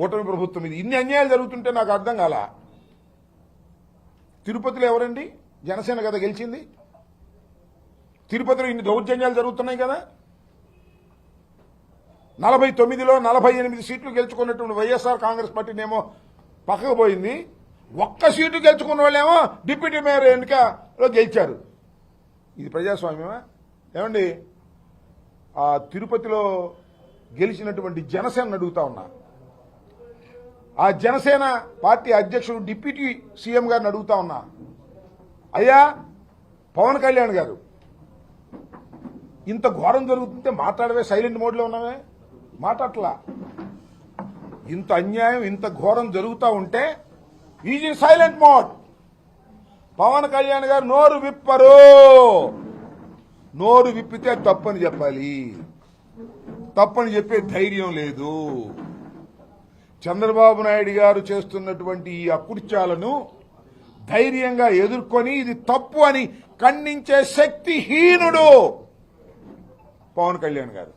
కూటమి ప్రభుత్వం ఇది ఇన్ని అన్యాయాలు జరుగుతుంటే నాకు అర్థం కాల. తిరుపతిలో ఎవరండి? జనసేన కదా గెలిచింది. తిరుపతిలో ఇన్ని దౌర్జన్యాలు జరుగుతున్నాయి కదా. 49లో 48 సీట్లు గెలుచుకున్నటువంటి వైఎస్ఆర్ కాంగ్రెస్ పార్టీనేమో పక్కకు పోయింది. ఒక్క సీటు గెలుచుకున్న వాళ్ళేమో డిప్యూటీ మేయర్ ఎన్నికలో గెలిచారు. ఇది ప్రజాస్వామ్యమా? ఏమండి, ఆ తిరుపతిలో గెలిచినటువంటి జనసేన అడుగుతా ఉన్నా, ఆ జనసేన పార్టీ అధ్యక్షుడు డిప్యూటీ సీఎం గారిని అడుగుతా ఉన్నా, అయ్యా పవన్ కళ్యాణ్ గారు, ఇంత ఘోరం జరుగుతుంటే మాట్లాడవే, సైలెంట్ మోడ్లో ఉన్నావే, మాట్లాడలా. ఇంత అన్యాయం ఇంత ఘోరం జరుగుతూ ఉంటే is in silent mode. Pawan Kalyan గారు నోరు విప్పరు. నోరు విప్పితే తప్పని చెప్పాలి. తప్పని చెప్పే ధైర్యం లేదు. చంద్రబాబు నాయుడు గారు చేస్తున్నటువంటి ఈ అకృత్యాలను ధైర్యంగా ఎదుర్కొని ఇది తప్పు అని ఖండించే శక్తిహీనుడు పవన్ కళ్యాణ్ గారు.